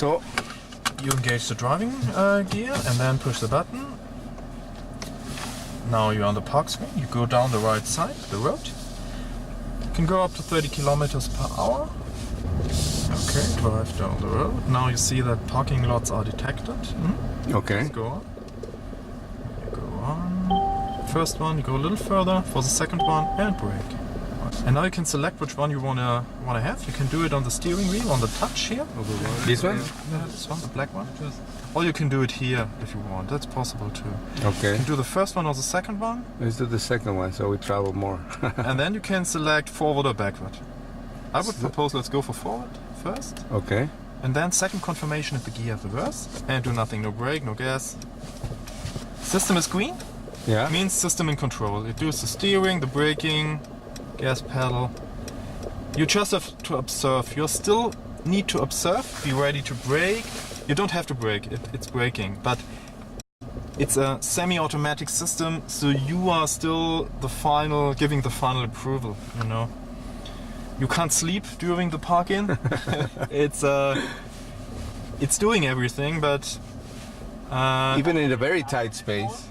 So you engage the driving gear and then push the button. Now you're on the park screen. You go down the right side, the road. You can go up to 30 kilometers per hour. Okay, drive down the road. Now you see that parking lots are detected. Okay. Let's go on. You go on. First one, you go a little further for the second one and brake. And now you can select which one you wanna have. You can do it on the steering wheel, on the touch here. This one? Yeah, this one, the black one. Or you can do it here if you want. That's possible too. Okay. You can do the first one or the second one. Let's do the second one so we travel more. And then you can select forward or backward. I would propose let's go for forward first. Okay. And then second confirmation if the gear reverse. And do nothing, no brake, no gas. System is green. Yeah. Means system in control. It does the steering, the braking, gas pedal. You just have to observe. You still need to observe, be ready to brake. You don't have to brake, it's braking, but it's a semi-automatic system, so you are still giving the final approval, you know. You can't sleep during the park-in. It's doing everything, but even in a very tight space.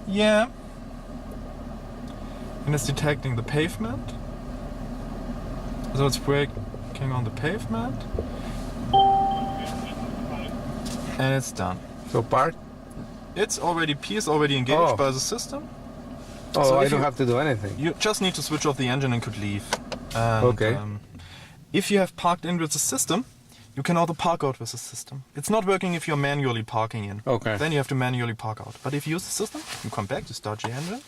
Yeah. And it's detecting the pavement. So it's braking on the pavement. And it's done. So park? It's already P is already engaged by the system. Oh, so I don't have to do anything. You just need to switch off the engine and could leave. And, okay. If you have parked in with the system, you can also park out with the system. It's not working if you're manually parking in. Okay. Then you have to manually park out. But if you use the system, you come back, you start your engine,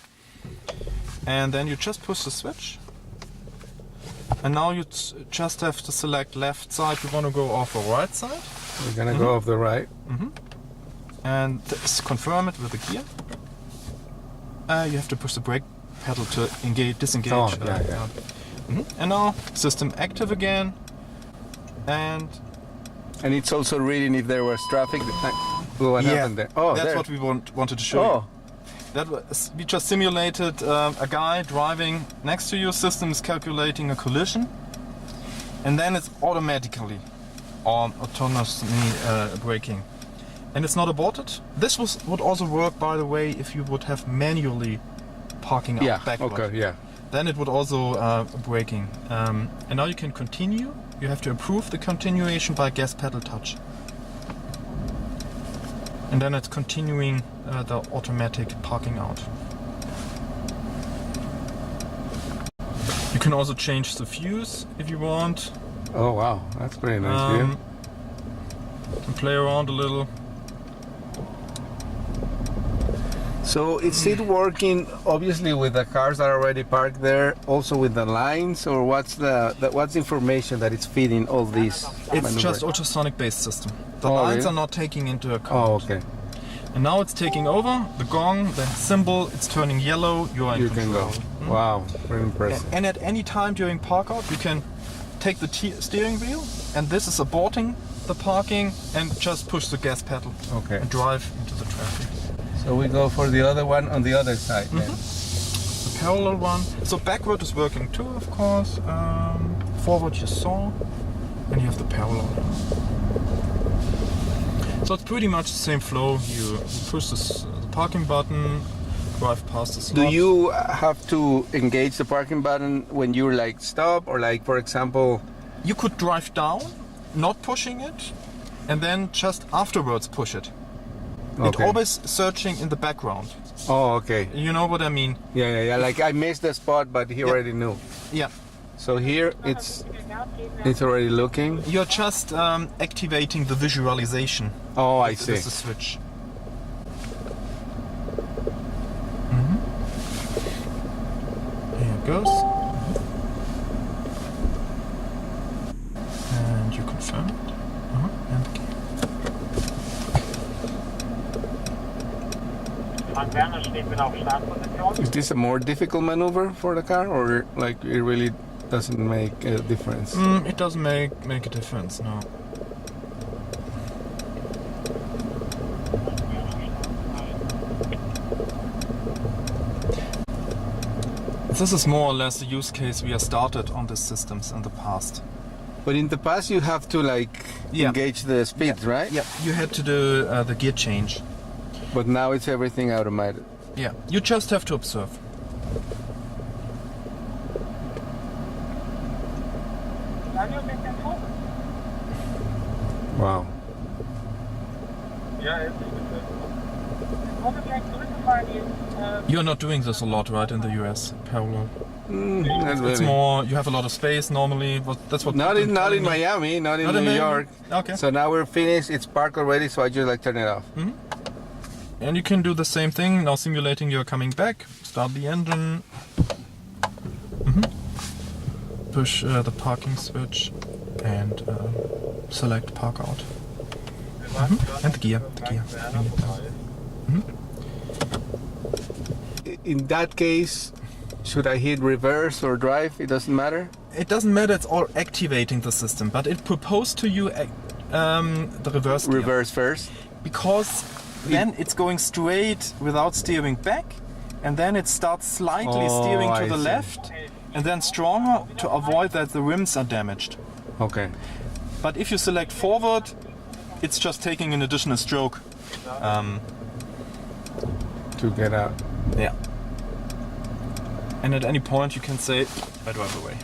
and then you just push the switch. And now you just have to select left side. You want to go off or right side. We're gonna go off the right. And confirm it with the gear. You have to push the brake pedal to disengage. Oh, yeah. And now system active again. And it's also reading if there was traffic. What happened there? Oh, that's there. what we wanted to show you. That was, we just simulated a guy driving next to you. System is calculating a collision, and then it's automatically autonomously braking, and it's not aborted. This would also work, by the way, if you would have manually parking out backward. Okay, yeah. Then it would also braking. And now you can continue. You have to approve the continuation by gas pedal touch. And then it's continuing the automatic parking out. You can also change the views if you want. Oh wow, that's pretty nice view. You can play around a little. So is it working obviously with the cars that are already parked there, also with the lines, or what's the information that it's feeding all these? It's just ultrasonic based system. The lines are not taking into account. Oh, okay. And now it's taking over. The gong, the symbol, it's turning yellow. You are in control. Can go. Wow, very impressive. And at any time during park out, you can take the steering wheel, and this is aborting the parking, and just push the gas pedal. Okay. And drive into the traffic. So we go for the other one on the other side then. The parallel one. So backward is working too, of course. Forward you saw, and you have the parallel. So it's pretty much the same flow. You push the parking button, drive past the slot. Do you have to engage the parking button when you're like stop, or like for example? You could drive down, not pushing it, and then just afterwards push it. Okay. It's always searching in the background. Oh, okay. You know what I mean? Yeah. Like I missed the spot, but he already knew. Yeah. So here it's already looking. You're just activating the visualization. Oh, I see. This is the switch. Here it goes. And you confirm it. And the key. Is this a more difficult maneuver for the car, or like it really doesn't make a difference? It doesn't make a difference, no. This is more or less the use case we have started on these systems in the past. But in the past, you have to like Yeah. engage the speeds, right? Yeah, you had to do the gear change. But now it's everything automated. Yeah, you just have to observe. Wow. You're not doing this a lot, right, in the US, parallel? Not It's really. more, you have a lot of space normally, but that's what Not people in telling me. Miami, not in Not in New Miami? York. Okay. So now we're finished. It's parked already, so I just like turn it off. And you can do the same thing, now simulating you're coming back, start the engine, push the parking switch and select park out. And the gear. In that case, should I hit reverse or drive? It doesn't matter. It doesn't matter, it's all activating the system, but it proposed to you the reverse gear. Reverse first. Because then it's going straight without steering back, and then it starts slightly steering to I the see. left, and then stronger to avoid that the rims are damaged. Okay. But if you select forward, it's just taking an additional stroke. To get out. Yeah. And at any point you can say, I drive away.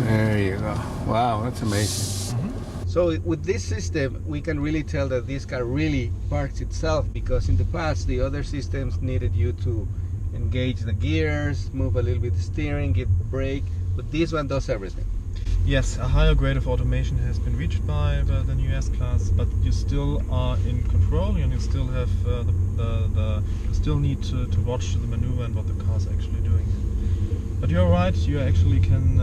There you go. Wow, that's amazing. So with this system, we can really tell that this car really parks itself, because in the past the other systems needed you to engage the gears, move a little bit the steering, give brake, but this one does everything. Yes, a higher grade of automation has been reached by the new S Class, but you still are in control and you still have you still need to watch the maneuver and what the car's actually doing. But you're right, you actually can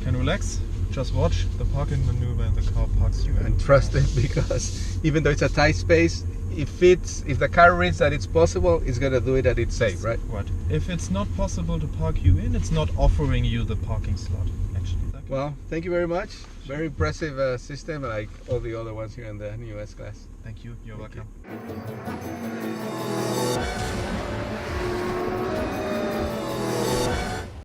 relax, just watch the parking maneuver and the car parks you. And trust it, because even though it's a tight space, if the car reads that it's possible, it's gonna do it at it's safe, right? Right. If it's not possible to park you in, it's not offering you the parking slot. Well, thank you very much. Very impressive system, like all the other ones here in the new S Class. Thank you. You're welcome. You.